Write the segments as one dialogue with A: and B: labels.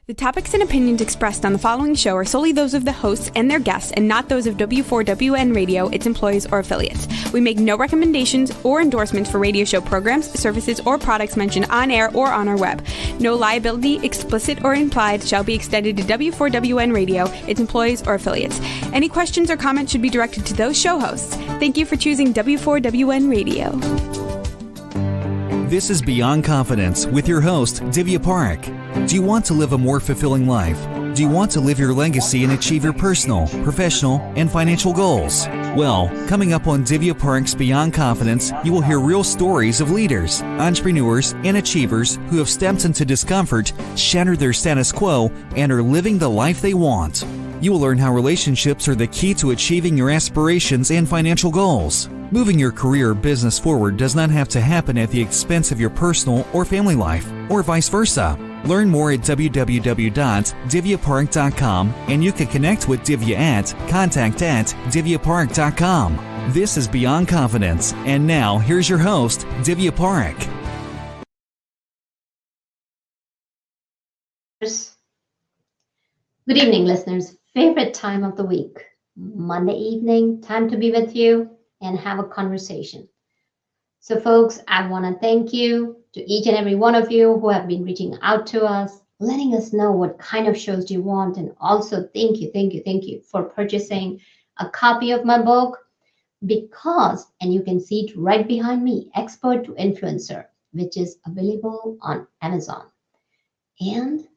A: The topics and opinions expressed on the following show are solely those of the hosts and their guests and not those of W4WN Radio, its employees, or affiliates. We make no recommendations or endorsements for radio show programs, services, or products mentioned on air or on our web. No liability, explicit or implied, shall be extended to W4WN Radio, its employees, or affiliates. Any questions or comments should be directed to those show hosts. Thank you for choosing W4WN Radio.
B: This is Beyond Confidence with your host, Divya Parekh. Do you want to live a more fulfilling life? Do you want to live your legacy and achieve your personal, professional, and financial goals? Well, coming up on Divya Parekh's Beyond Confidence, you will hear real stories of leaders, entrepreneurs, and achievers who have stepped into discomfort, shattered their status quo, and are living the life they want. You will learn how relationships are the key to achieving your aspirations and financial goals. Moving your career or business forward does not have to happen at the expense of your personal or family life, or vice versa. Learn more at www.divyaparekh.com, and you can connect with Divya at contact@divyaparekh.com. This is Beyond Confidence, and now here's your host, Divya Parekh.
C: Good evening, listeners. Favorite time of the week, Monday evening, time to be with you and have a conversation. So folks, I want to thank you to each and every one of you who have been reaching out to us, letting us know what kind of shows you want, and also thank you for purchasing a copy of my book, because, and you can see it right behind me, Expert to Influencer, which is available on Amazon. And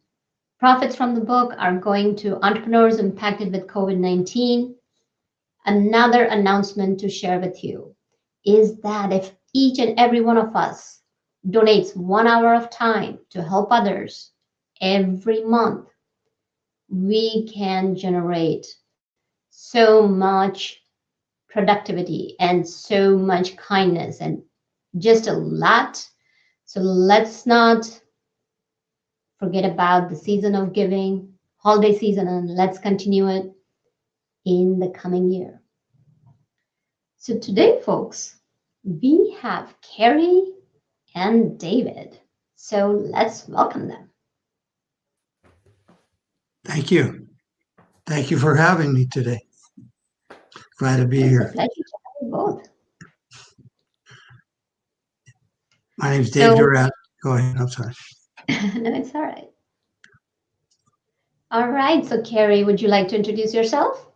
C: profits from the book are going to entrepreneurs impacted with COVID-19. Another announcement to share with you is that if each and every one of us donates 1 hour of time to help others every month, we can generate so much productivity and so much kindness and just a lot. So let's not forget about the season of giving, holiday season, and let's continue it in the coming year. So today, folks, we have Kerri and David. So let's welcome them.
D: Thank you. Thank you for having me today. Glad to be here.
C: It's a pleasure to have you both.
D: My name's Dave Durant. Go ahead. I'm sorry.
C: No, it's all right. All right. So Kerri, would you like to introduce yourself?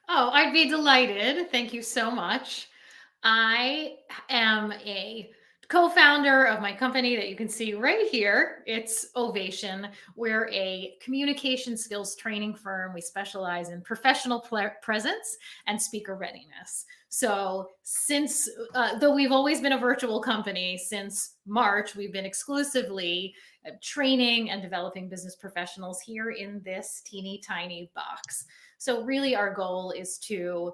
E: Oh, I'd be delighted. Thank you so much. I am a co-founder of my company that you can see right here. It's Ovation. We're a communication skills training firm. We specialize in professional presence and speaker readiness. So since, though we've always been a virtual company, since March, we've been exclusively training and developing business professionals here in this teeny tiny box. So really our goal is to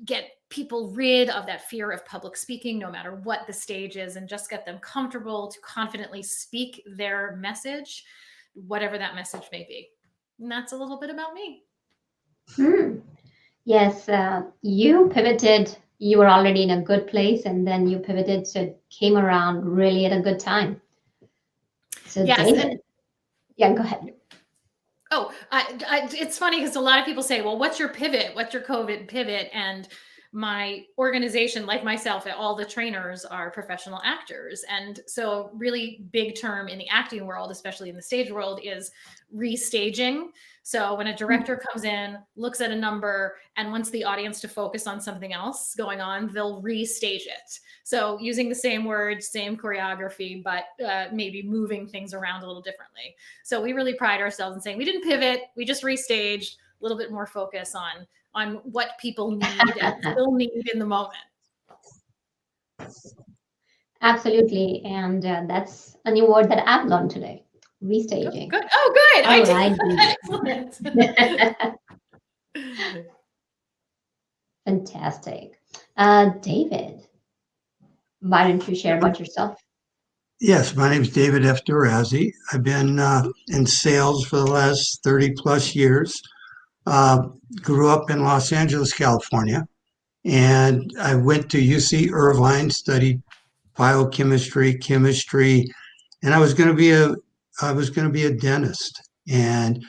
E: get people rid of that fear of public speaking, no matter what the stage is, and just get them comfortable to confidently speak their message, whatever that message may be. And that's a little bit about me.
C: Yes, you pivoted. You were already in a good place, and then you pivoted, so it came around really at a good time. So
E: yes,
C: David, yeah, go ahead.
E: Oh, it's funny because a lot of people say, well, what's your pivot? What's your COVID pivot? And my organization, like myself, all the trainers are professional actors. And so really big term in the acting world, especially in the stage world, is restaging. So when a director comes in, looks at a number, and wants the audience to focus on something else going on, they'll restage it. So using the same words, same choreography, but maybe moving things around a little differently. So we really pride ourselves in saying we didn't pivot, we just restaged, a little bit more focus on what people need and still need in the moment.
C: Absolutely. And that's a new word that I've learned today, restaging.
E: Good. Oh, good.
C: All right.
E: Excellent.
C: Fantastic. David, why don't you share about yourself?
D: Yes, my name is David F. Durazzi. I've been in sales for the last 30 plus years. Grew up in Los Angeles, California, and I went to UC Irvine, studied biochemistry, chemistry, and I was going to be a I was going to be a dentist. And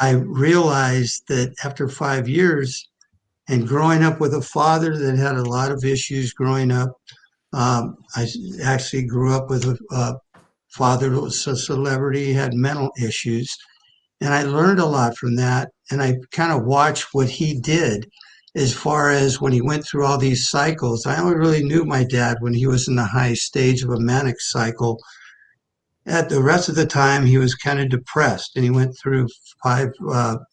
D: I realized that after 5 years and growing up with a father that had a lot of issues growing up, I actually grew up with a father that was a celebrity, had mental issues. And I learned a lot from that. And I kind of watched what he did as far as when he went through all these cycles. I only really knew my dad when he was in the high stage of a manic cycle. At the rest of the time, he was kind of depressed and he went through 5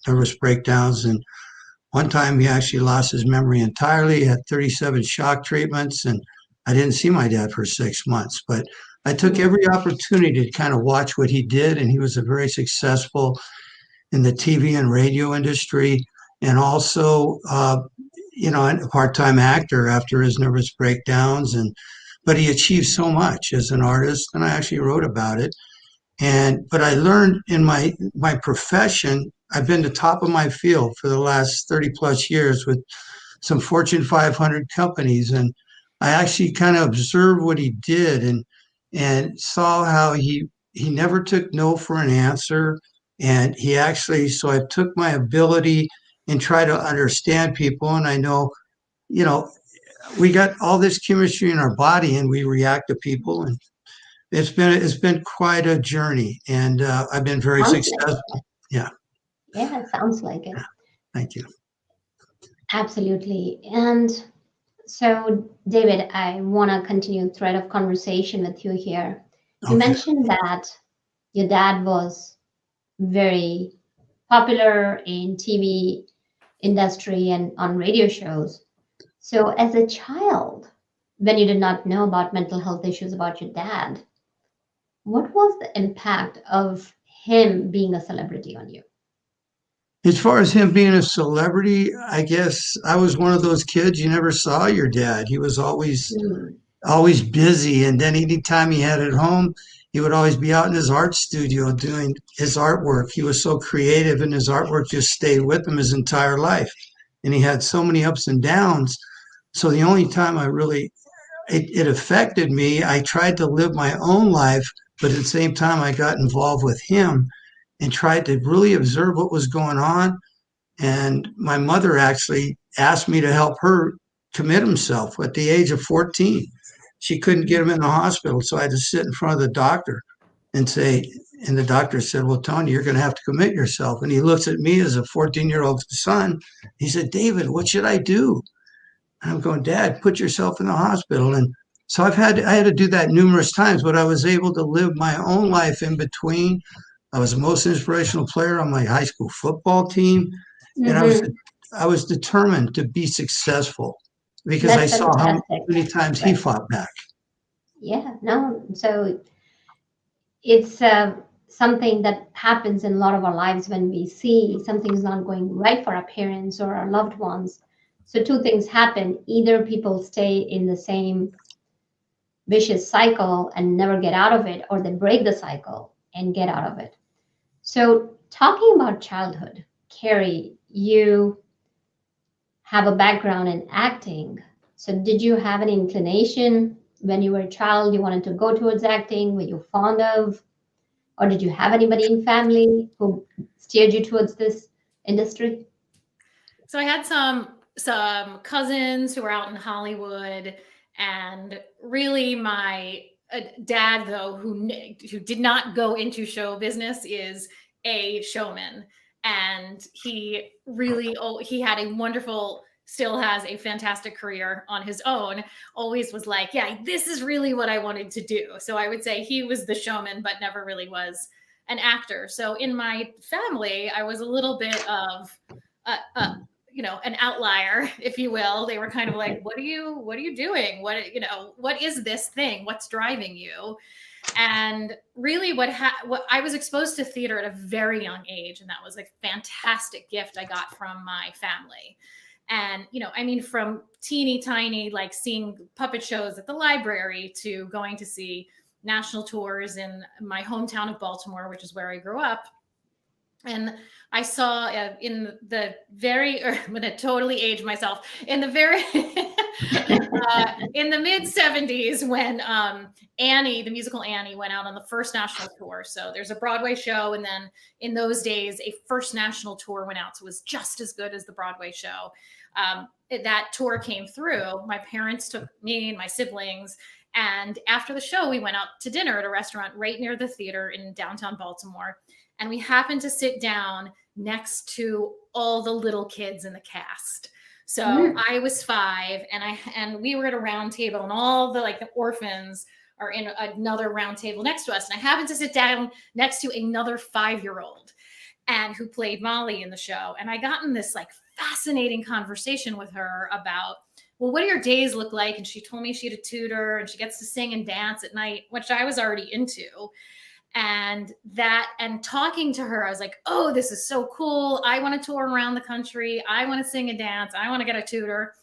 D: nervous breakdowns. And one time he actually lost his memory entirely. He had 37 shock treatments. And I didn't see my dad for 6 months. But I took every opportunity to kind of watch what he did. And he was a very successful in the TV and radio industry, and also, a part-time actor after his nervous breakdowns. But he achieved so much as an artist, and I actually wrote about it. But I learned in my profession, I've been the top of my field for the last 30 plus years with some Fortune 500 companies, and I actually kind of observed what he did and saw how he never took no for an answer. And he actually, so I took my ability and try to understand people. And I know, you know, we got all this chemistry in our body and we react to people. And it's been quite a journey. And I've been very
C: Sounds like
D: successful. Yeah.
C: Yeah, it sounds like it.
D: Thank you.
C: Absolutely. And so, David, I want to continue thread of conversation with you here. You
D: Okay.
C: mentioned that your dad was very popular in TV industry and on radio shows. So as a child, when you did not know about mental health issues about your dad, what was the impact of him being a celebrity on you?
D: As far as him being a celebrity, I guess I was one of those kids you never saw your dad. He was
C: Hmm.
D: always busy. And then anytime he had at home, he would always be out in his art studio doing his artwork. He was so creative and his artwork just stayed with him his entire life. And he had so many ups and downs. So the only time it affected me, I tried to live my own life, but at the same time, I got involved with him and tried to really observe what was going on. And my mother actually asked me to help her commit himself at the age of 14. She couldn't get him in the hospital, so I had to sit in front of the doctor and say, and the doctor said, "Well, Tony, you're going to have to commit yourself." And he looks at me as a 14-year-old son. He said, "David, what should I do?" And I'm going, "Dad, put yourself in the hospital." And so I had to do that numerous times, but I was able to live my own life in between. I was the most inspirational player on my high school football team, and
C: Hmm.
D: I was determined to be successful because I
C: That's
D: saw how
C: fantastic.
D: many times he
C: Right.
D: fought back.
C: Yeah, no. So it's something that happens in a lot of our lives when we see something's not going right for our parents or our loved ones. So two things happen. Either people stay in the same vicious cycle and never get out of it, or they break the cycle and get out of it. So talking about childhood, Kerri, you have a background in acting. So did you have an inclination when you were a child you wanted to go towards acting? Were you fond of, or did you have anybody in family who steered you towards this industry?
E: So I had some cousins who were out in Hollywood, and really my dad, though, who did not go into show business, is a showman, and he had a wonderful, still has a fantastic career on his own. Always was like, yeah, this is really what I wanted to do. So I would say he was the showman, but never really was an actor. So in my family, I was a little bit of an outlier, if you will. They were kind of like, what are you doing? What is this thing? What's driving you? And really what I was exposed to theater at a very young age. And that was a fantastic gift I got from my family. And, from teeny tiny, like seeing puppet shows at the library to going to see national tours in my hometown of Baltimore, which is where I grew up. And I saw in the very, I'm going to totally age myself, in the very, in the mid 70s when Annie, the musical Annie, went out on the first national tour. So there's a Broadway show. And then in those days, a first national tour went out. So it was just as good as the Broadway show. That tour came through. My parents took me and my siblings. And after the show, we went out to dinner at a restaurant right near the theater in downtown Baltimore. And we happened to sit down next to all the little kids in the cast. So I was 5 and we were at a round table, and all the orphans are in another round table next to us. And I happened to sit down next to another 5-year-old and who played Molly in the show. And I got in this fascinating conversation with her about, well, what do your days look like? And she told me she had a tutor and she gets to sing and dance at night, which I was already into. And talking to her, I was like, oh, this is so cool. I want to tour around the country. I want to sing and dance. I want to get a tutor.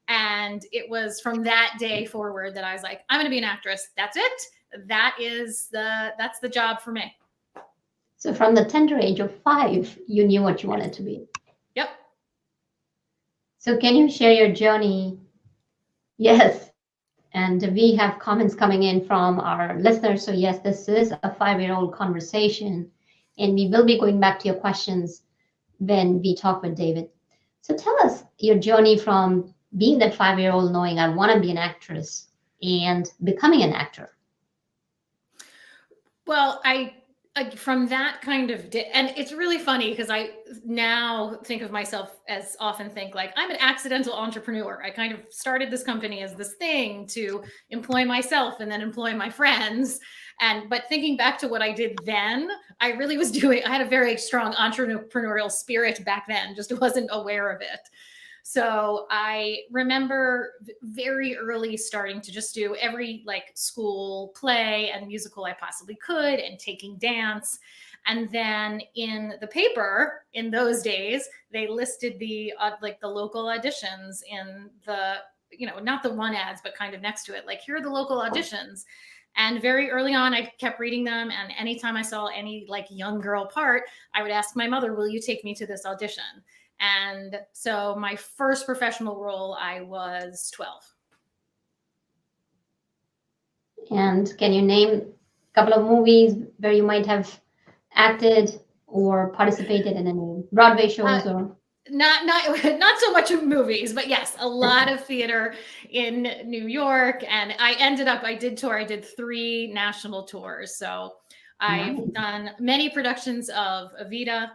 E: And it was from that day forward that I was like, I'm going to be an actress. That's it. That's the job for me.
C: So from the tender age of 5, you knew what you wanted to be.
E: Yep.
C: So can you share your journey? Yes. And we have comments coming in from our listeners. So yes, this is a 5-year-old conversation, and we will be going back to your questions when we talk with David. So tell us your journey from being that 5-year-old knowing I want to be an actress and becoming an actor.
E: Well, I from that kind of and it's really funny because I now think of myself as often think I'm an accidental entrepreneur. I kind of started this company as this thing to employ myself and then employ my friends. But thinking back to what I did then, I really was I had a very strong entrepreneurial spirit back then, just wasn't aware of it. So I remember very early starting to just do every school play and musical I possibly could, and taking dance. And then in the paper in those days, they listed the local auditions in the, not the one ads, but kind of next to it, here are the local auditions. And very early on, I kept reading them. And anytime I saw any young girl part, I would ask my mother, will you take me to this audition? And so my first professional role, I was 12.
C: And can you name a couple of movies where you might have acted or participated in any Broadway shows or?
E: Not so much of movies, but yes, a lot of theater in New York. And I did 3 national tours. So I've done many productions of Evita,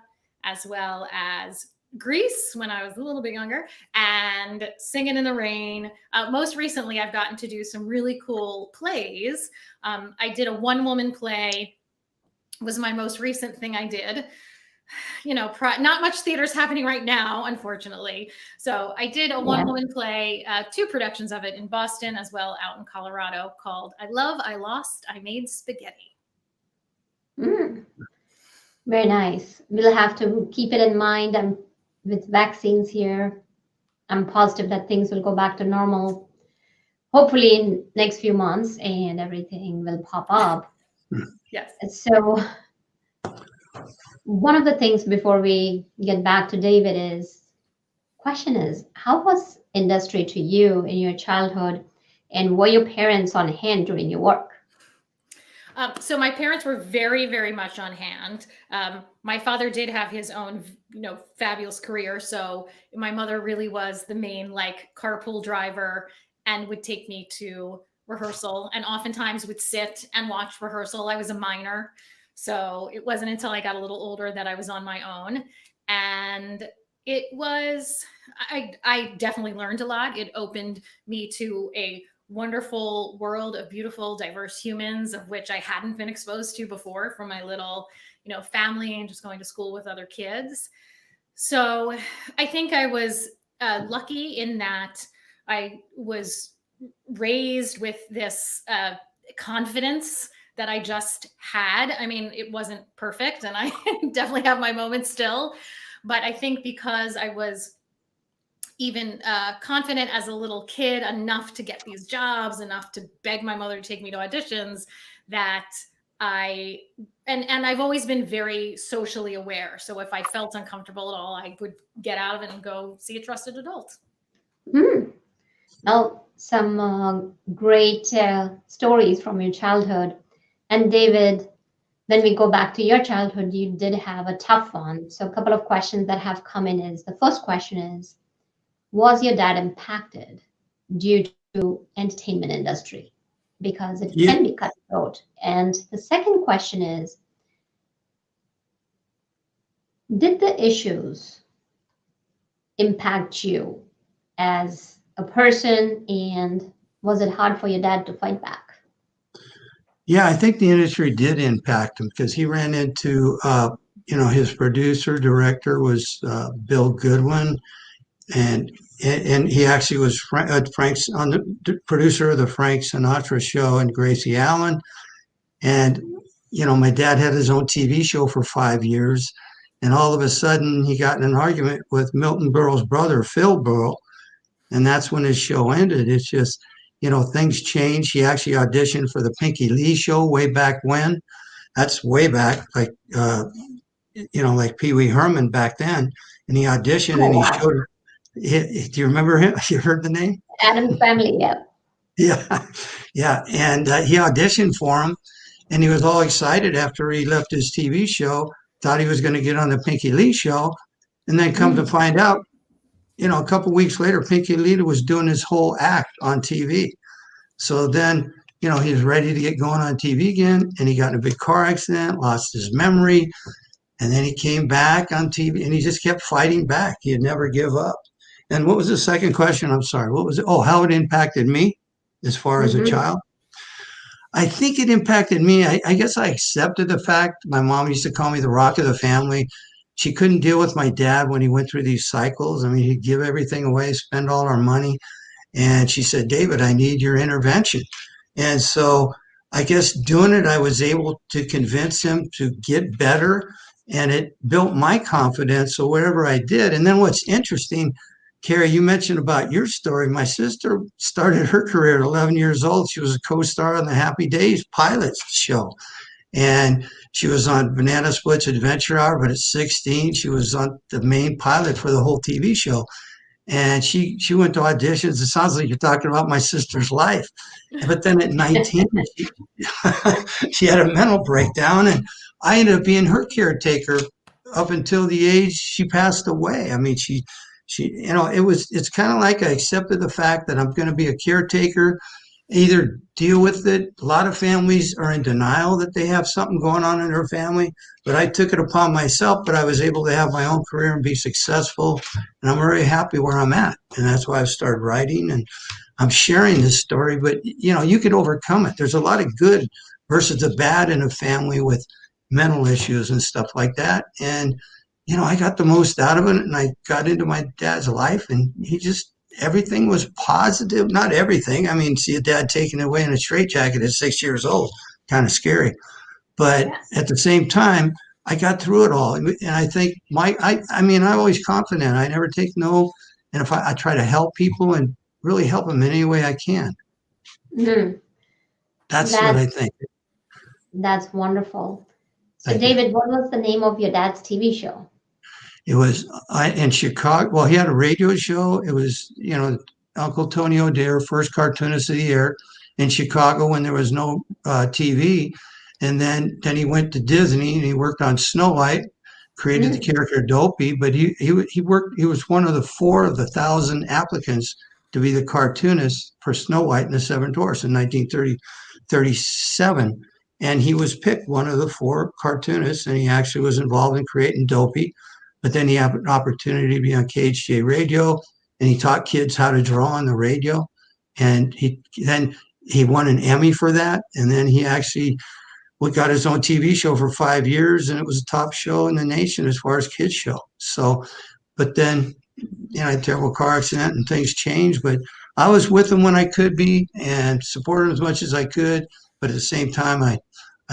E: as well as Grease when I was a little bit younger, and Singing in the Rain. Most recently, I've gotten to do some really cool plays. I did a one-woman play, was my most recent thing I did. Not much theater's happening right now, unfortunately. So I did a one-woman play, 2 productions of it in Boston, as well out in Colorado, called I Love, I Lost, I Made Spaghetti.
C: Very nice. We'll have to keep it in mind. With vaccines here, I'm positive that things will go back to normal, hopefully in next few months, and everything will pop up.
E: Yes.
C: So one of the things before we get back to David question is, how was industry to you in your childhood, and were your parents on hand during your work?
E: So my parents were very, very much on hand. My father did have his own, fabulous career. So my mother really was the main carpool driver, and would take me to rehearsal, and oftentimes would sit and watch rehearsal. I was a minor, so it wasn't until I got a little older that I was on my own. And it was, I definitely learned a lot. It opened me to a wonderful world of beautiful, diverse humans, of which I hadn't been exposed to before from my little, family and just going to school with other kids. So I think I was lucky in that I was raised with this confidence that I just had. I mean, it wasn't perfect, and I definitely have my moments still, but I think because I was even confident as a little kid enough to get these jobs, enough to beg my mother to take me to auditions, that I've always been very socially aware. So if I felt uncomfortable at all, I would get out of it and go see a trusted adult.
C: Well, some great stories from your childhood. And David, when we go back to your childhood, you did have a tough one. So a couple of questions that have come in is the first question is, was your dad impacted due to entertainment industry? Because it
D: Yeah,
C: can be cutthroat. And the second question is, did the issues impact you as a person, and was it hard for your dad to fight back?
D: yeah, I think the industry did impact him because he ran into, his producer director was Bill Goodwin, and he actually was Frank's on the producer of the Frank Sinatra show and Gracie Allen. And, my dad had his own TV show for 5 years. And all of a sudden, he got in an argument with Milton Berle's brother, Phil Berle. And that's when his show ended. It's just, things change. He actually auditioned for the Pinky Lee show way back when. That's way back, like Pee Wee Herman back then. And he auditioned
C: Oh,
D: and he
C: wow.
D: showed. Do you remember him? You heard the name?
C: Adam's Family, yeah.
D: Yeah, yeah. And he auditioned for him, and he was all excited after he left his TV show. Thought he was going to get on the Pinky Lee show, and then come to
C: Mm.
D: find out, a couple weeks later, Pinky Lee was doing his whole act on TV. So then, he was ready to get going on TV again, and he got in a big car accident, lost his memory, and then he came back on TV, and he just kept fighting back. He'd never give up. And what was the second question? I'm sorry. What was it? Oh, how it impacted me as far as a
C: Mm-hmm.
D: child? I think it impacted me. I guess I accepted the fact my mom used to call me the rock of the family. She couldn't deal with my dad when he went through these cycles. I mean, he'd give everything away, spend all our money. And she said, David, I need your intervention. And so I guess doing it, I was able to convince him to get better. And it built my confidence. So whatever I did. And then what's interesting, Kerri, you mentioned about your story. My sister started her career at 11 years old. She was a co-star on the Happy Days pilots show. And she was on Banana Split's Adventure Hour, but at 16, she was on the main pilot for the whole TV show. And she went to auditions. It sounds like you're talking about my sister's life. But then at 19, she, she had a mental breakdown, and I ended up being her caretaker up until the age she passed away. I mean, it's kind of like I accepted the fact that I'm going to be a caretaker, either deal with it. A lot of families are in denial that they have something going on in their family, but I took it upon myself. But I was able to have my own career and be successful, and I'm very happy where I'm at. And that's why I've started writing and I'm sharing this story. But you can overcome it. There's a lot of good versus the bad in a family with mental issues and stuff like that. And I got the most out of it, and I got into my dad's life, and everything was positive. Not everything. I mean, see a dad taken away in a straitjacket at 6 years old, kind of scary. But
C: Yeah.
D: at the same time, I got through it all. And I think I mean, I'm always confident. I never take no. And if I try to help people and really help them in any way I can,
C: Mm.
D: that's what
C: That
D: I think.
C: that's wonderful. So,
D: Thank you.
C: David, what was the name of your dad's TV show?
D: It was in Chicago. Well, he had a radio show. It was, Uncle Tony O'Dare, first cartoonist of the year in Chicago when there was no TV. And then he went to Disney and he worked on Snow White, created the
C: Mm.
D: character Dopey. But he was one of the 4 of the 1,000 applicants to be the cartoonist for Snow White and the Seven Dwarfs in 1937. And he was picked one of the 4 cartoonists, and he actually was involved in creating Dopey. But then he had an opportunity to be on KHJ radio, and he taught kids how to draw on the radio. And he won an Emmy for that. And then he actually got his own TV show for 5 years, and it was a top show in the nation as far as kids show. So, but then, I had a terrible car accident and things changed. But I was with him when I could be and supported him as much as I could. But at the same time, I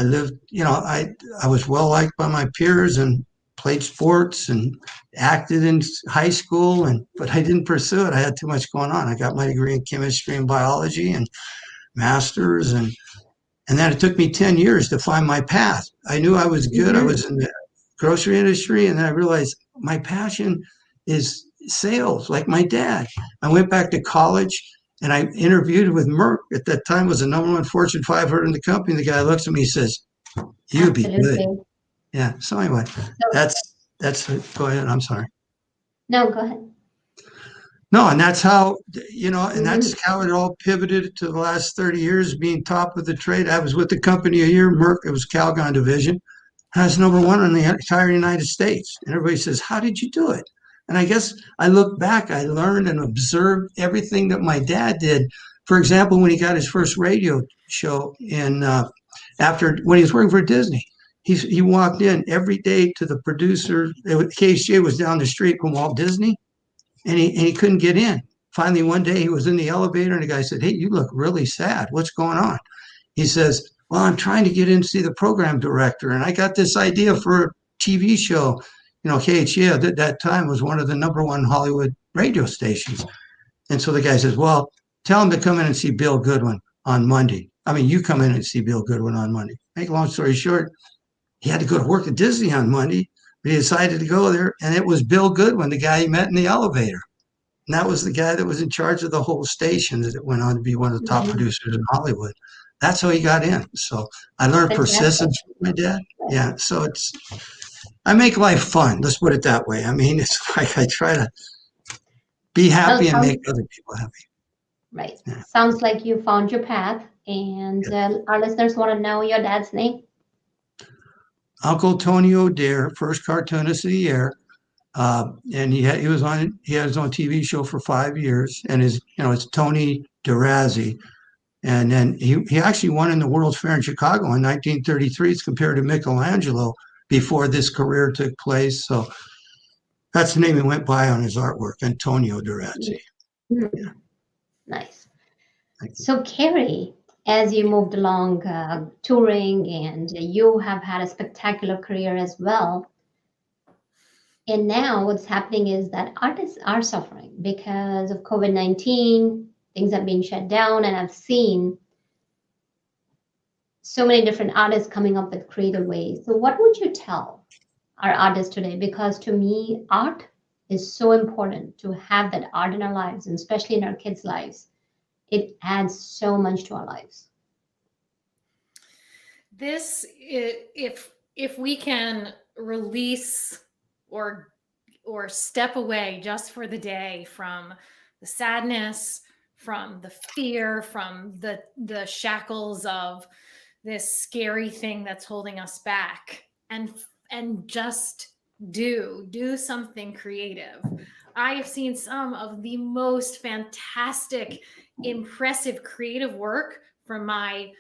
D: lived, I was well liked by my peers and played sports and acted in high school, but I didn't pursue it. I had too much going on. I got my degree in chemistry and biology and masters, and then it took me 10 years to find my path. I knew I was good. I
C: Mm-hmm.
D: was in the grocery industry, and then I realized my passion is sales, like my dad. I went back to college, And I interviewed with Merck at that time, was the #1 Fortune 500 in the company. The guy looks at me, he says, "You be good."
C: Absolutely.
D: Yeah. So anyway,
C: So,
D: that's go ahead. I'm sorry.
C: no, go ahead.
D: No, and that's how, and
C: Mhm.
D: that's how it all pivoted to the last 30 years being top of the trade. I was with the company a year, Merck, it was Calgon division. I was #1 in the entire United States. And everybody says, how did you do it? And I guess I look back, I learned and observed everything that my dad did. For example, when he got his first radio show when he was working for Disney, he walked in every day to the producer. KSJ was down the street from Walt Disney, and he couldn't get in. Finally, one day he was in the elevator, and the guy said, "Hey, you look really sad. What's going on?" He says, "Well, I'm trying to get in to see the program director, and I got this idea for a TV show." KHJ at that time was one of the #1 Hollywood radio stations. And so the guy says, "Well, tell him to come in and see Bill Goodwin on Monday. I mean, you come in and see Bill Goodwin on Monday." Make a long story short, he had to go to work at Disney on Monday, but he decided to go there, and it was Bill Goodwin, the guy he met in the elevator. And that was the guy that was in charge of the whole station that went on to be one of the top
C: Mhm.
D: producers in Hollywood. That's how he got in. So I learned
C: Fantastic.
D: persistence from my dad. Yeah. So I make life fun. Let's put it that way. I mean, it's like I try to be
C: Well,
D: happy and make other people happy.
C: right.
D: Yeah.
C: Sounds like you found your path, and
D: Yeah.
C: our listeners want to know your dad's name.
D: Uncle Tony O'Dare, first cartoonist of the year. And he had his own TV show for 5 years, and it's Tony DeRazzi. And then he actually won in the World's Fair in Chicago in 1933. It's compared to Michelangelo before this career took place. So that's the name he went by on his artwork, Antonio DeRazzi.
C: Mhm.
D: Yeah.
C: Nice. So, Kerri, as you moved along touring, and you have had a spectacular career as well. And now what's happening is that artists are suffering because of COVID-19. Things have been shut down, and I've seen so many different artists coming up with creative ways. So, what would you tell our artists today? Because to me, art is so important to have that art in our lives, and especially in our kids' lives. It adds so much to our lives.
E: If we can release or step away just for the day from the sadness, from the fear, from the shackles of this scary thing that's holding us back, and just do something creative. I have seen some of the most fantastic, impressive creative work from my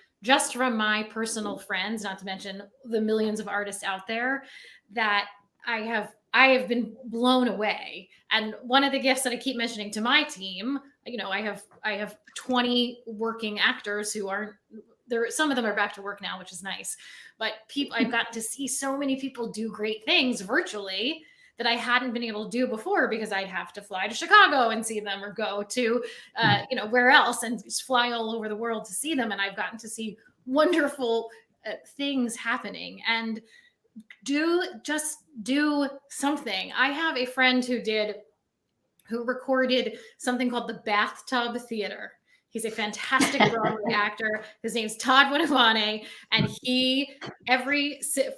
E: personal friends, not to mention the millions of artists out there, that I have been blown away. And one of the gifts that I keep mentioning to my team, I have 20 working actors who aren't there. Some of them are back to work now, which is nice. But I've gotten to see so many people do great things virtually that I hadn't been able to do before, because I'd have to fly to Chicago and see them, or go to, where else, and just fly all over the world to see them. And I've gotten to see wonderful things happening, and do something. I have a friend who recorded something called the Bathtub Theater. He's a fantastic Broadway actor. His name's Todd Winnewane, and he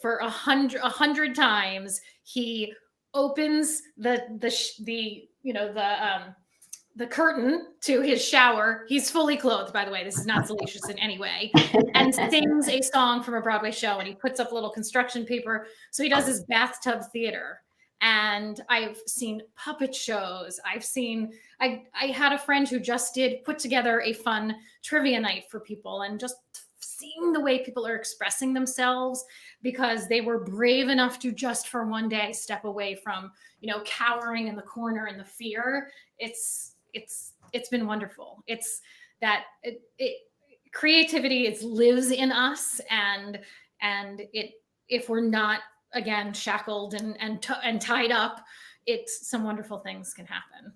E: for 100 times he opens the curtain to his shower. He's fully clothed, by the way. This is not salacious in any way. And sings a song from a Broadway show, and he puts up little construction paper. So he does his bathtub theater. And I've seen puppet shows. I had a friend who just put together a fun trivia night for people, and just seeing the way people are expressing themselves because they were brave enough to just for one day step away from, cowering in the corner and the fear. It's been wonderful. It's that creativity lives in us, and if we're not, again, shackled and tied up, some wonderful things can happen.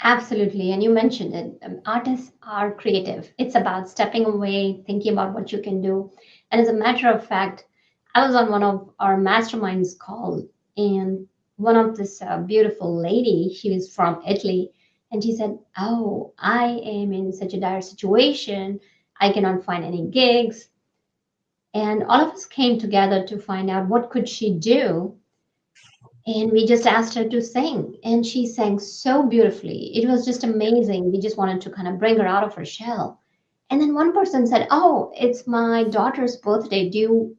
C: Absolutely. And you mentioned it. Artists are creative. It's about stepping away, thinking about what you can do. And as a matter of fact, I was on one of our masterminds call, and one of this beautiful lady, she was from Italy, And she said, oh, I am in such a dire situation. I cannot find any gigs. And all of us came together to find out what could she do. And we just asked her to sing. And she sang so beautifully. It was just amazing. We just wanted to kind of bring her out of her shell. And then one person said, oh, it's my daughter's birthday. Do you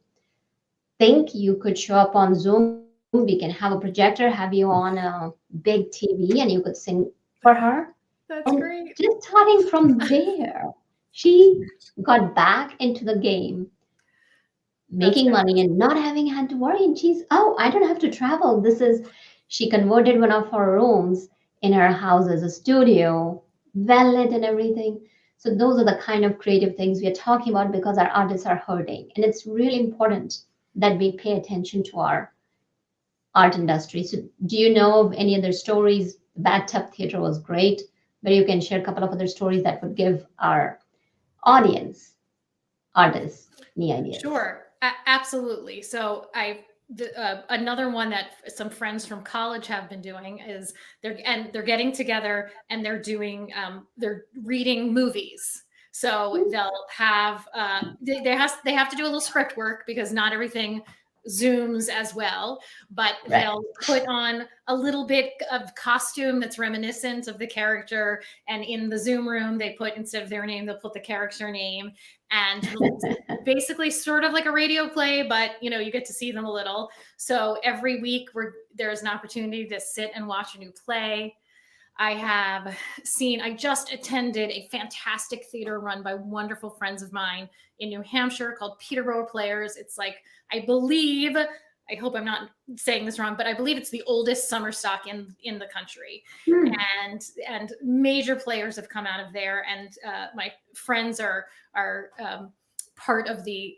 C: think you could show up on Zoom? We can have a projector, have you on a big TV, and you could sing for her.
E: That's
C: And
E: great.
C: just starting from there, she got back into the game,
E: That's
C: making money and not having had to worry. And she's, oh, I don't have to travel. She converted one of her rooms in her house as a studio, well lit and everything. So those are the kind of creative things we are talking about because our artists are hurting. And it's really important that we pay attention to our art industry. So do you know of any other stories? Bathtub Theater was great, but you can share a couple of other stories that would give our audience, artists, any ideas.
E: Sure, absolutely. So another one that some friends from college have been doing is they're getting together and they're reading movies. So they'll have they have to do a little script work because not everything Zooms as well, but
C: Right.
E: they'll put on a little bit of costume that's reminiscent of the character. And in the Zoom room, they put, instead of their name, they'll put the character name, and basically sort of like a radio play, but you get to see them a little. So every week there's an opportunity to sit and watch a new play. I just attended a fantastic theater run by wonderful friends of mine in New Hampshire called Peterborough Players. It's like, I hope I'm not saying this wrong, but I believe it's the oldest summer stock in the country. And major players have come out of there. And my friends are part of the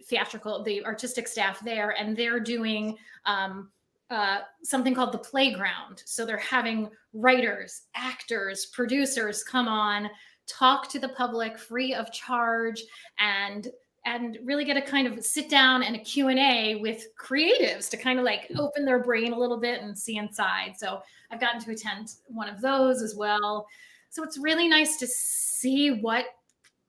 E: artistic staff there, and they're doing something called the playground. So they're having writers, actors, producers come on, talk to the public free of charge, and really get a kind of sit down and a Q&A with creatives to kind of like open their brain a little bit and see inside. So I've gotten to attend one of those as well. So it's really nice to see what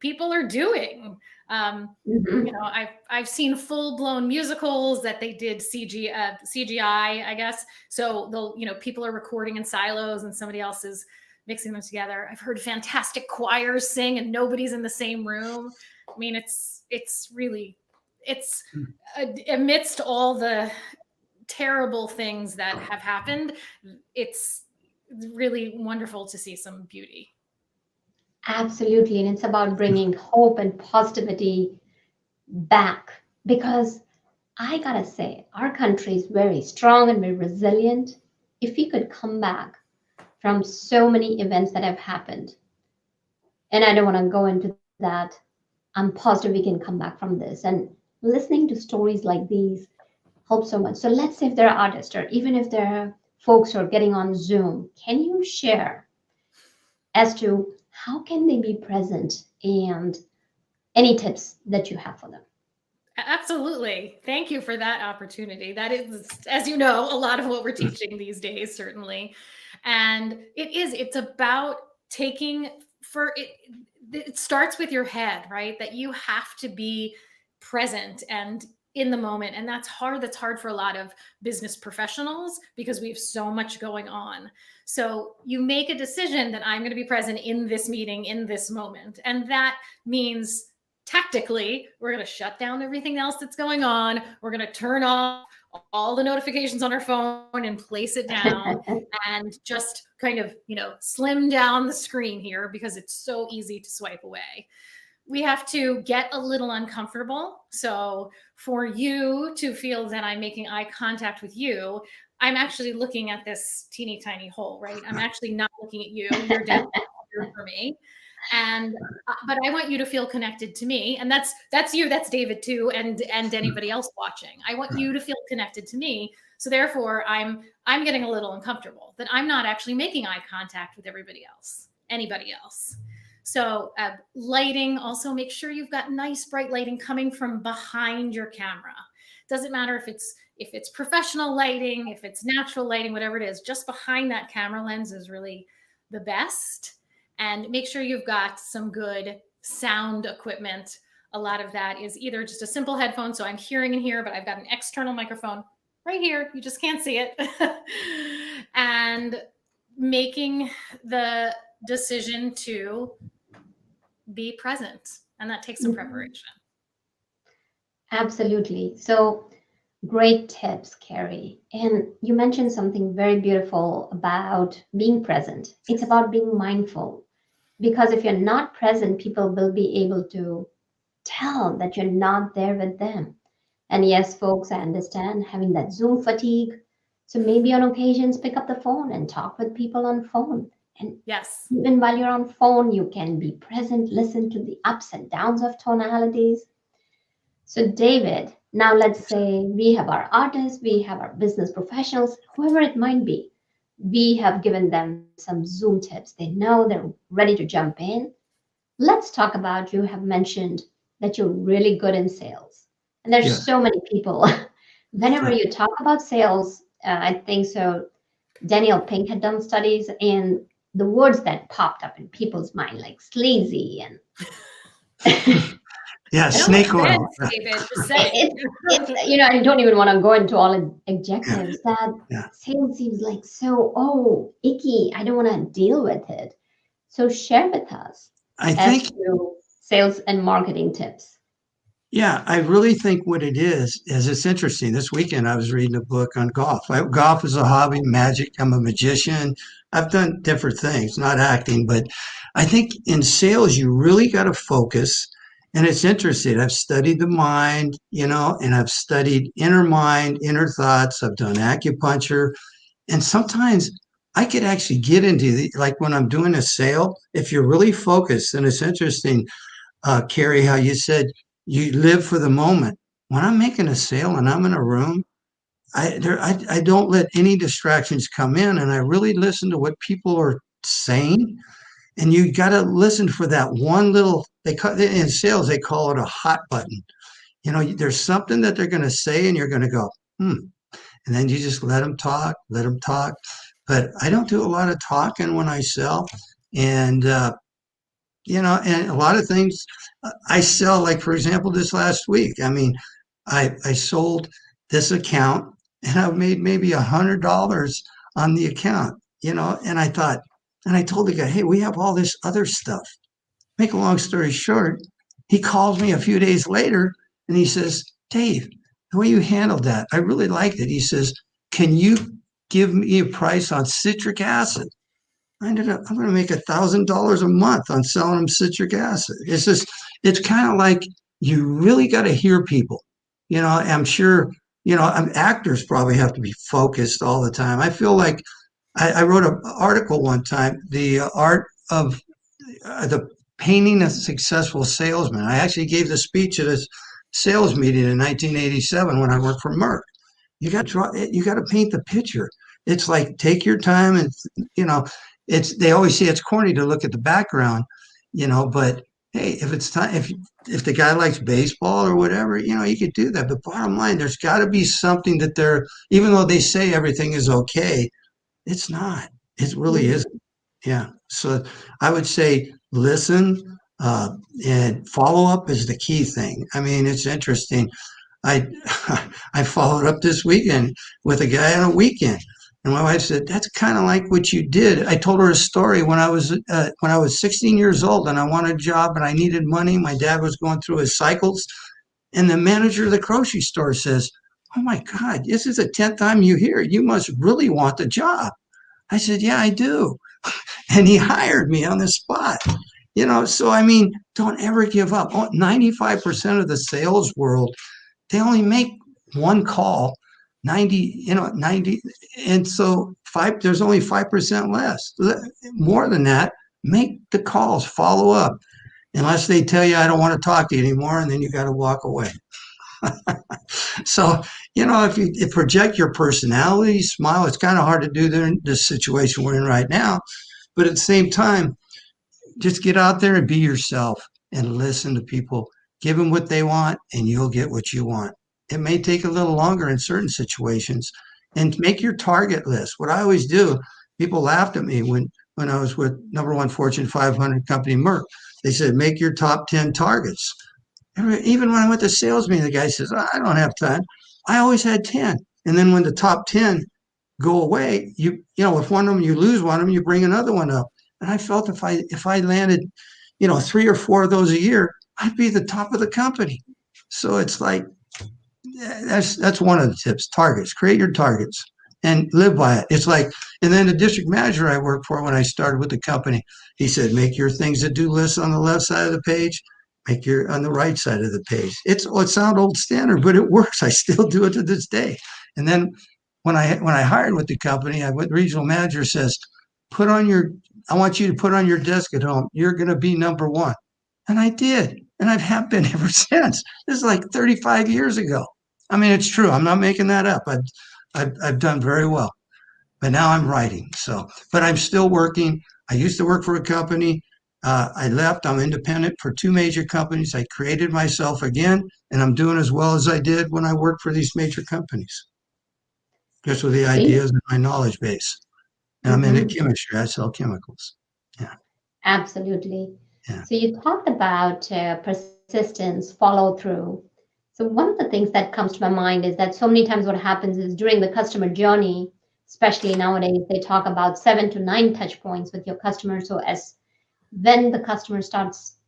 E: people are doing. I've seen full-blown musicals that they did CGI, I guess. So people are recording in silos and somebody else is mixing them together. I've heard fantastic choirs sing and nobody's in the same room. I mean, it's amidst all the terrible things that have happened, it's really wonderful to see some beauty.
C: Absolutely. And it's about bringing hope and positivity back, because I gotta say, our country is very strong and very resilient. If we could come back from so many events that have happened, and I don't want to go into that, I'm positive we can come back from this. And listening to stories like these helps so much. So let's say if there are artists, or even if there are folks who are getting on Zoom, can you share as to how can they be present and any tips that you have for them?
E: Absolutely. Thank you for that opportunity. That is, as you know, a lot of what we're teaching these days, certainly. And it's about it starts with your head, right? That you have to be present and in the moment. And that's hard. That's hard for a lot of business professionals because we have so much going on. So you make a decision that I'm going to be present in this meeting, in this moment. And that means tactically, we're going to shut down everything else that's going on. We're going to turn off all the notifications on our phone and place it down and just kind of, slim down the screen here because it's so easy to swipe away. We have to get a little uncomfortable. So for you to feel that I'm making eye contact with you, I'm actually looking at this teeny tiny hole, right? I'm actually not looking at you. You're down here for me. But I want you to feel connected to me. And that's you, that's David too. And anybody else watching. I want you to feel connected to me. So therefore I'm getting a little uncomfortable that I'm not actually making eye contact with anybody else. So lighting, also make sure you've got nice bright lighting coming from behind your camera. Doesn't matter if it's professional lighting, if it's natural lighting, whatever it is, just behind that camera lens is really the best, and make sure you've got some good sound equipment. A lot of that is either just a simple headphone, so I'm hearing in here, but I've got an external microphone right here. You just can't see it. And making the decision to be present. And that takes some preparation.
C: Absolutely. So great tips, Kerri. And you mentioned something very beautiful about being present. It's about being mindful. Because if you're not present, people will be able to tell that you're not there with them. And yes, folks, I understand having that Zoom fatigue. So maybe on occasions, pick up the phone and talk with people on phone. And
E: yes,
C: even while you're on phone, you can be present, listen to the ups and downs of tonalities. So David, now let's say we have our artists, we have our business professionals, whoever it might be. We have given them some Zoom tips. They know they're ready to jump in. Let's talk about, you have mentioned that you're really good in sales. And there's so many people. Whenever you talk about sales, I think so, Daniel Pink had done studies, and the words that popped up in people's mind, like sleazy and
D: snake oil.
E: David, just say
C: it's I don't even want to go into all adjectives. That sales seems like so icky. I don't want to deal with it. So share with us.
D: I think
C: sales and marketing tips.
D: Yeah, I really think what it is it's interesting. This weekend I was reading a book on golf. Golf is a hobby, magic. I'm a magician. I've done different things, not acting, but I think in sales you really got to focus. And it's interesting. I've studied the mind, and I've studied inner mind, inner thoughts. I've done acupuncture, and sometimes I could actually get into like when I'm doing a sale, if you're really focused. And it's interesting, Kerri, how you said you live for the moment. When I'm making a sale and I'm in a room, I don't let any distractions come in, and I really listen to what people are saying. And you got to listen for that one little. In sales they call it a hot button. There's something that they're going to say, and you're going to go, and then you just let them talk. But I don't do a lot of talking when I sell, and and a lot of things I sell, like, for example, this last week, I sold this account and I made maybe $100 on the account, and I told the guy, hey, we have all this other stuff. Make a long story short, he calls me a few days later and he says, Dave, the way you handled that, I really liked it. He says, can you give me a price on citric acid? I'm going to make $1,000 a month on selling them citric acid. It's kind of like you really got to hear people. I'm sure, actors probably have to be focused all the time. I feel like I wrote an article one time, the art of the painting a successful salesman. I actually gave the speech at a sales meeting in 1987 when I worked for Merck. You got to paint the picture. It's like, take your time, and they always say it's corny to look at the background, but hey, if it's time, if the guy likes baseball or whatever, you could do that. But bottom line, there's got to be something that even though they say everything is okay, it's not. It really isn't. Yeah. So I would say listen, and follow up is the key thing. It's interesting. I followed up this weekend with a guy on a weekend. And my wife said, that's kind of like what you did. I told her a story when I was 16 years old and I wanted a job and I needed money. My dad was going through his cycles. And the manager of the grocery store says, oh my God, this is the 10th time you hear it. You must really want the job. I said, yeah, I do. And he hired me on the spot. So don't ever give up. 95% of the sales world, they only make one call. 90, and so there's only 5% less. More than that, make the calls, follow up, unless they tell you I don't want to talk to you anymore, and then you got to walk away. So, if you project your personality, smile, it's kind of hard to do in this situation we're in right now. But at the same time, just get out there and be yourself and listen to people, give them what they want, and you'll get what you want. It may take a little longer in certain situations, and make your target list. What I always do, people laughed at me when when I was with number one Fortune 500 company, Merck. They said, make your top 10 targets. Even when I went to sales meeting, the guy says, I don't have time. I always had 10. And then when the top 10 go away, if one of them, you lose one of them, you bring another one up. And I felt if I landed, 3 or 4 of those a year, I'd be the top of the company. So it's like, that's one of the tips. Targets, create your targets and live by it. It's like, and then the district manager I worked for when I started with the company, he said, make your things to do list on the left side of the page, make your on the right side of the page. It sounds old standard, but it works. I still do it to this day. And then when I hired with the company, the regional manager says, I want you to put on your desk at home, you're going to be number one. And I did. And I have been ever since. This is like 35 years ago. I mean, it's true. I'm not making that up. I've done very well, but now I'm writing. So, but I'm still working. I used to work for a company. I left. I'm independent for 2 major companies. I created myself again, and I'm doing as well as I did when I worked for these major companies, just with the ideas and my knowledge base. And I'm into chemistry. I sell chemicals. Yeah.
C: Absolutely.
D: Yeah.
C: So you talked about persistence, follow through. So one of the things that comes to my mind is that so many times what happens is during the customer journey, especially nowadays, they talk about 7 to 9 touch points with your customer. So as when the customer starts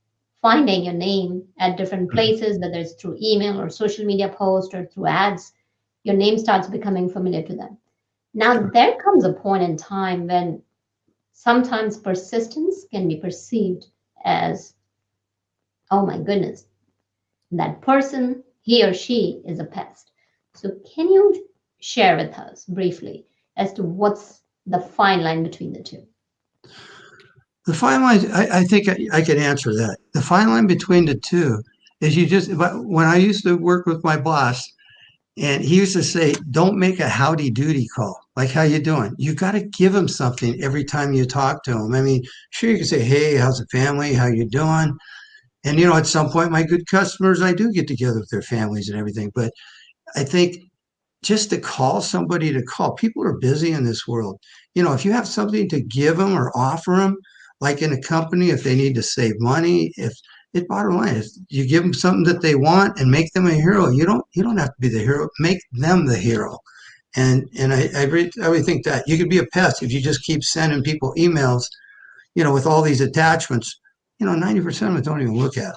C: finding your name at different places, whether it's through email or social media post or through ads, your name starts becoming familiar to them. Now, there comes a point in time when sometimes persistence can be perceived as, oh my goodness, that person, he or she is a pest. So can you share with us briefly as to what's the fine line between the two?
D: The fine line, I think I could answer that. The fine line between the two is when I used to work with my boss, and he used to say, don't make a howdy doody call. Like, how you doing? You got to give him something every time you talk to him. I mean, sure, you can say, hey, how's the family? How you doing? And, at some point, my good customers, I do get together with their families and everything. But I think just to call somebody to call, people are busy in this world. If you have something to give them or offer them, like in a company, if they need to save money, bottom line is you give them something that they want and make them a hero. You don't have to be the hero. Make them the hero. And I really think that you could be a pest if you just keep sending people emails, with all these attachments. 90% of them don't even look at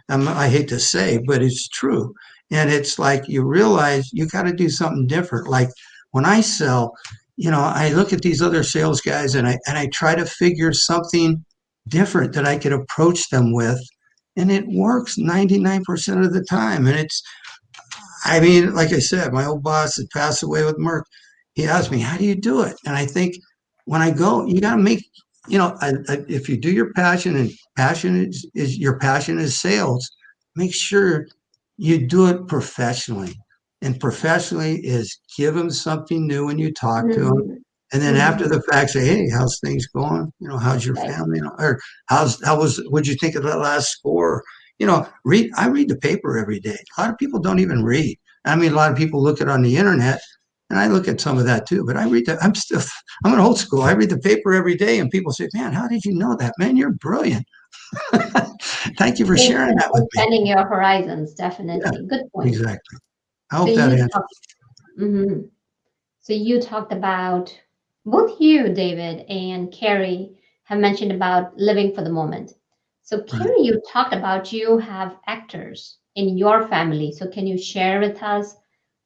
D: them. I hate to say, but it's true. And it's like you realize you got to do something different. Like when I sell, I look at these other sales guys and I try to figure something different that I could approach them with. And it works 99% of the time. And I mean, like I said, my old boss had passed away with Merck. He asked me, how do you do it? And I think when I go, you got to make, if you do your passion, and passion is your passion is sales, make sure you do it professionally. And professionally is give them something new when you talk to them. And then after the fact, say, hey, how's things going? How's your family? Or what'd you think of that last score? I read the paper every day. A lot of people don't even read. I mean, a lot of people look at it on the internet, and I look at some of that too, but I read that. I'm an old school. I read the paper every day, and people say, man, how did you know that? Man, you're brilliant. Thank you for sharing that with me.
C: Expanding your horizons, definitely. Yeah, good point.
D: Exactly. I hope that answers.
C: So you talked about, both you, David, and Kerri have mentioned about living for the moment. So Kerri, you talked about you have actors in your family. So can you share with us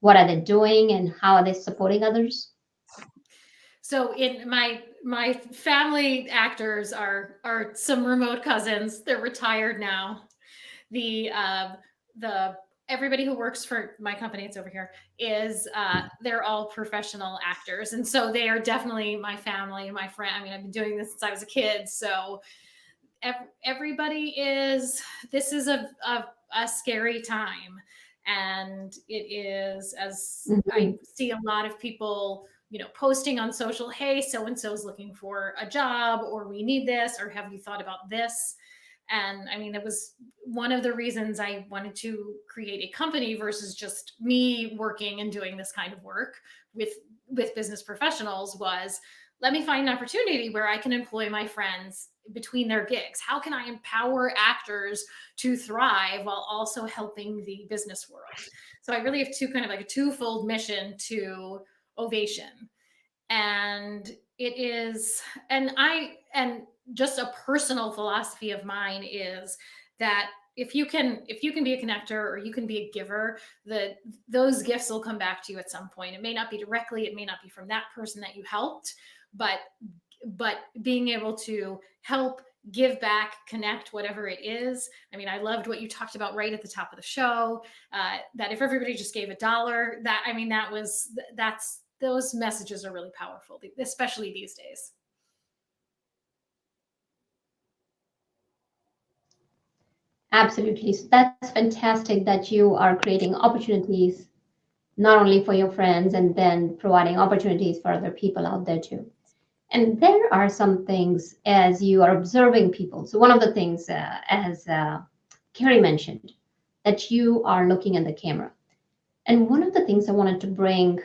C: what are they doing and how are they supporting others?
E: So in my family, actors are some remote cousins. They're retired now. The everybody who works for my company, it's over here, is they're all professional actors, and so they are definitely my family, my friend. I mean, I've been doing this since I was a kid, so everybody is. This is a scary time, and it is, as I see a lot of people, posting on social, hey, so and so's looking for a job, or we need this, or have you thought about this? And I mean, it was one of the reasons I wanted to create a company versus just me working and doing this kind of work with business professionals was, let me find an opportunity where I can employ my friends between their gigs. How can I empower actors to thrive while also helping the business world? So I really have a twofold mission to Ovation. And it is, and just a personal philosophy of mine is that if you can be a connector or you can be a giver, those gifts will come back to you at some point. It may not be directly, it may not be from that person that you helped, but being able to help, give back, connect, whatever it is. I mean, I loved what you talked about right at the top of the show, that if everybody just gave $1, those messages are really powerful, especially these days.
C: Absolutely. So that's fantastic that you are creating opportunities, not only for your friends, and then providing opportunities for other people out there too. And there are some things as you are observing people. So one of the things, as Kerri mentioned, that you are looking at the camera. And one of the things I wanted to bring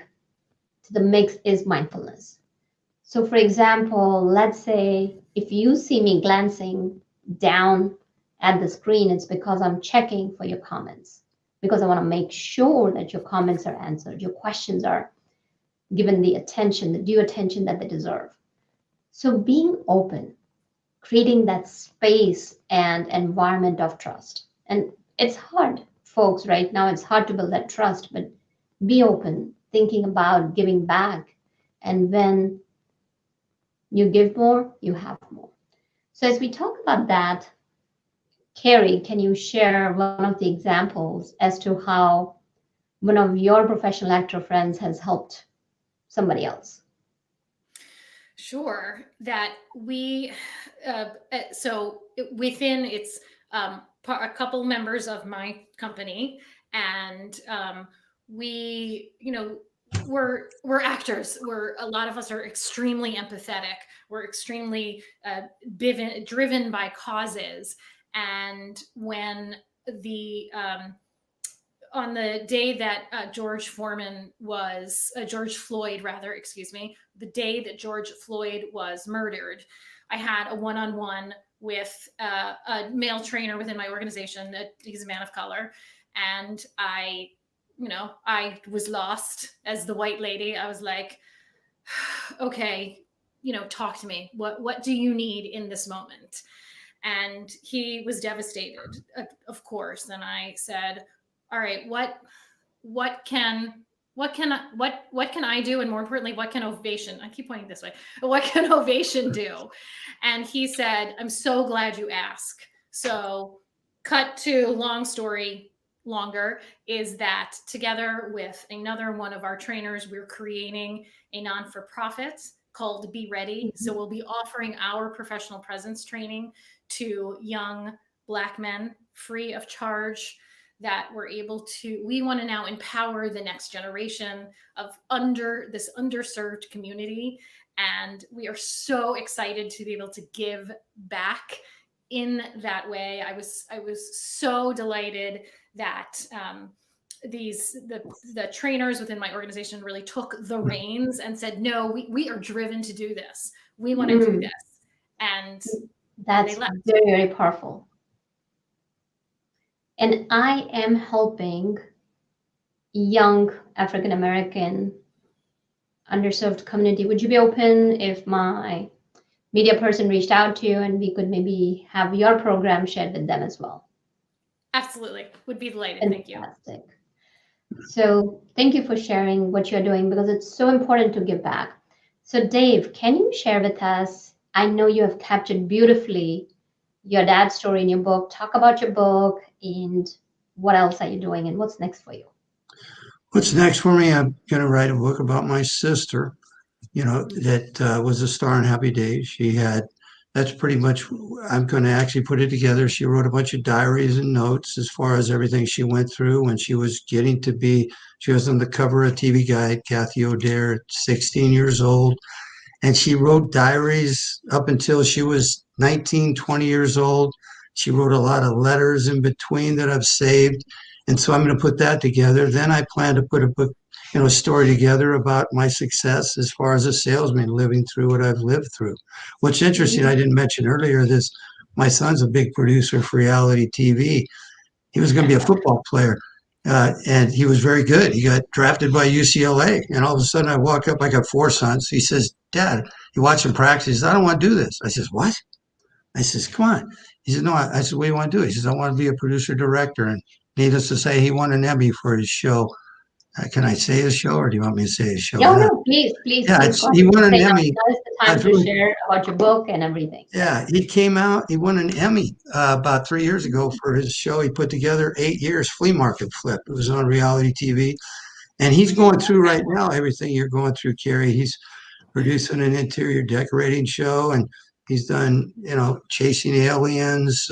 C: to the mix is mindfulness. So for example, let's say if you see me glancing down at the screen, it's because I'm checking for your comments, because I want to make sure that your comments are answered, your questions are given the attention, the due attention that they deserve. So being open, creating that space and environment of trust. And it's hard, folks, right now, it's hard to build that trust, but be open, thinking about giving back. And when you give more, you have more. So as we talk about that, Kerri, can you share one of the examples as to how one of your professional actor friends has helped somebody else?
E: Sure. That we, so within it's a couple members of my company, and we, we're actors. A lot of us are extremely empathetic. We're extremely driven by causes. And when on the day that George Floyd, the day that George Floyd was murdered, I had a one-on-one with a male trainer within my organization. He's a man of color. And I was lost as the white lady. I was like, okay, talk to me. What do you need in this moment? And he was devastated, of course. And I said, all right, what can I do? And more importantly, what can Ovation, I keep pointing this way, what can Ovation do? And he said, I'm so glad you asked. So cut to long story longer is that together with another one of our trainers, we're creating a non-for-profit called Be Ready. So we'll be offering our professional presence training to young Black men free of charge, that we want to now empower the next generation of this underserved community. And we are so excited to be able to give back in that way. I was so delighted that the trainers within my organization really took the reins and said, no, we are driven to do this. We want to do this. And
C: that's very, very powerful. And I am helping young African-American underserved community. Would you be open if my media person reached out to you and we could maybe have your program shared with them as well?
E: Absolutely. Would be delighted. Thank you.
C: Fantastic. So thank you for sharing what you're doing, because it's so important to give back. So Dave, can you share with us, I know you have captured beautifully your dad's story in your book. Talk about your book and what else are you doing and what's next for you?
D: What's next for me? I'm going to write a book about my sister, that was a star in Happy Days. That's pretty much, I'm going to actually put it together. She wrote a bunch of diaries and notes as far as everything she went through when she was she was on the cover of TV Guide, Kathy O'Dare, at 16 years old. And she wrote diaries up until she was 19, 20 years old. She wrote a lot of letters in between that I've saved. And so I'm going to put that together. Then I plan to put a book story together about my success as far as a salesman, living through what I've lived through. What's interesting, I didn't mention earlier, this my son's a big producer for reality TV. He was going to be a football player, and he was very good. He got drafted by UCLA, and all of a sudden I walk up. I got 4 sons. He says, "Dad," he watched him practice. He says, "I don't want to do this." I says, "What?" I says, "Come on." He said, "No." I said, "What do you want to do?" He says, "I want to be a producer director." And needless to say, he won an Emmy for his show. Can I say his show, or do you want me to say his show?
C: No, please, please.
D: Yeah,
C: please
D: he won an Emmy.
C: Now is the time to share about your book and everything.
D: Yeah, he came out. He won an Emmy about 3 years ago for his show. He put together 8 years, Flea Market Flip. It was on reality TV, and he's going through right now everything you're going through, Kerri. He's producing an interior decorating show, and he's done, Chasing Aliens.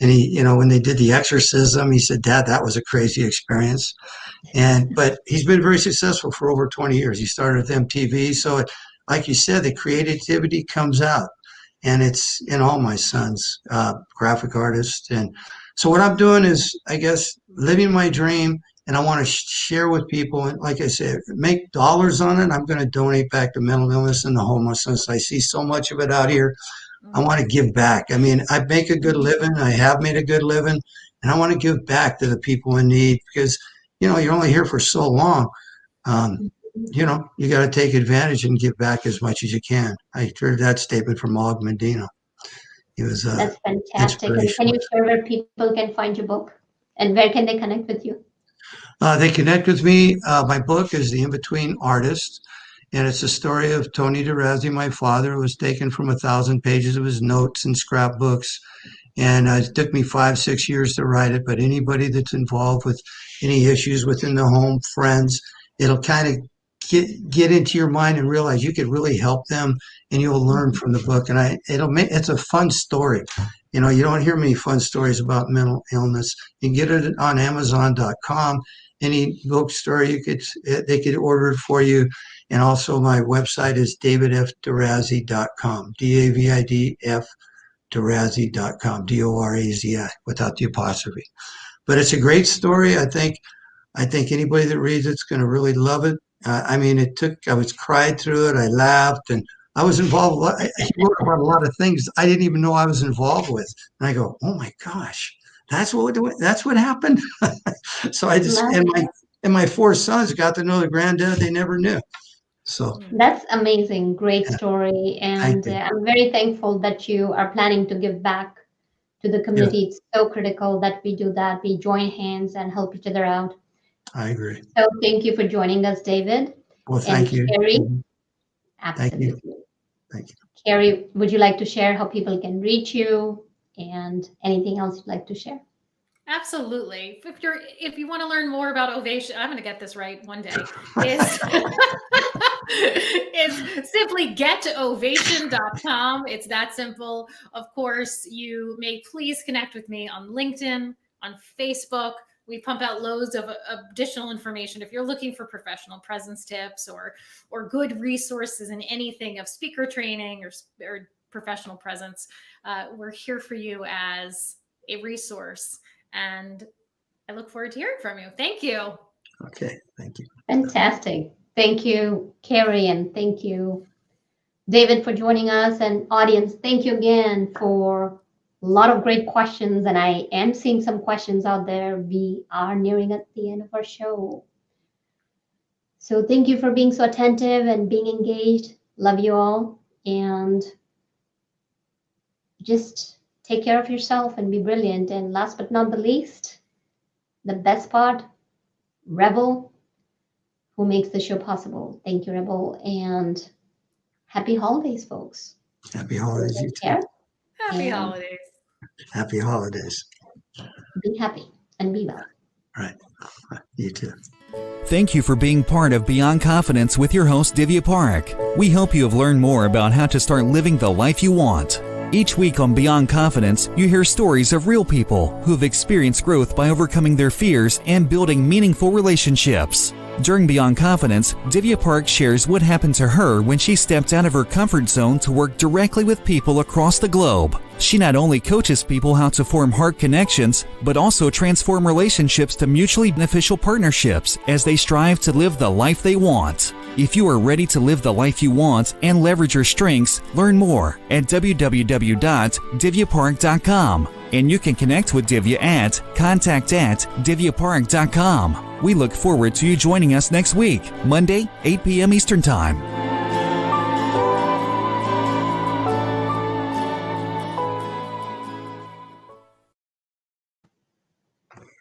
D: And he, when they did The Exorcism, he said, "Dad, that was a crazy experience." But he's been very successful for over 20 years. He started with MTV. So like you said, the creativity comes out, and it's in all my sons, graphic artists. And so what I'm doing is, I guess, living my dream, and I want to share with people. And like I said, make dollars on it. I'm going to donate back to mental illness and the homelessness. I see so much of it out here. I want to give back. I mean, I make a good living. I have made a good living, and I want to give back to the people in need, because you're only here for so long. You got to take advantage and give back as much as you can. I heard that statement from Og Medina. He was
C: That's fantastic. And can you share where people can find your book, and where can they connect with you?
D: They connect with me. My book is The In-Between Artist, and it's a story of Tony DeRazzi, my father. It was taken from 1,000 pages of his notes and scrapbooks. And it took me 5-6 years to write it. But anybody that's involved with any issues within the home, friends, it'll kind of get into your mind and realize you could really help them, and you'll learn from the book. And it's a fun story. You don't hear many fun stories about mental illness. You can get it on Amazon.com. Any bookstore they could order it for you. And also my website is davidfdorazzi.com, DAVIDF Dorazzi.com, DORAZI, without the apostrophe. But it's a great story. I think anybody that reads it's going to really love it. I was cried through it. I laughed, and I was involved. He wrote about a lot of things I didn't even know I was involved with. And I go, "Oh my gosh, that's what happened." So I just, and my 4 sons got to know the granddad they never knew. So
C: that's amazing. Great story. And I'm very thankful that you are planning to give back to the community. Yeah. It's so critical that we do that. We join hands and help each other out.
D: I agree.
C: So thank you for joining us, David.
D: Well, thank you.
C: Kerri,
D: absolutely. Thank you.
C: Kerri, would you like to share how people can reach you and anything else you'd like to share?
E: Absolutely. If you want to learn more about Ovation, I'm going to get this right one day, is simply getovation.com. It's that simple. Of course, you may please connect with me on LinkedIn, on Facebook. We pump out loads of additional information. If you're looking for professional presence tips or good resources in anything of speaker training or professional presence, we're here for you as a resource. And I look forward to hearing from you. Thank you.
D: Okay. Thank you.
C: Fantastic. Thank you, Kerri, and thank you, David, for joining us. And audience, thank you again for a lot of great questions. And I am seeing some questions out there. We are nearing at the end of our show. So thank you for being so attentive and being engaged. Love you all. And just take care of yourself and be brilliant. And last but not the least, the best part, Rebel, who makes the show possible. Thank you, Rebel. And happy holidays, folks.
D: Happy holidays, you too.
E: Happy holidays.
D: Happy holidays.
C: Be happy and be well.
D: Right. You too.
B: Thank you for being part of Beyond Confidence with your host, Divya Parekh. We hope you have learned more about how to start living the life you want. Each week on Beyond Confidence, you hear stories of real people who have experienced growth by overcoming their fears and building meaningful relationships. During Beyond Confidence, Divya Parekh shares what happened to her when she stepped out of her comfort zone to work directly with people across the globe. She not only coaches people how to form heart connections, but also transform relationships to mutually beneficial partnerships as they strive to live the life they want. If you are ready to live the life you want and leverage your strengths, learn more at www.divyaparekh.com. And you can connect with Divya at contact@divyaparekh.com. We look forward to you joining us next week, Monday, 8 p.m. Eastern Time.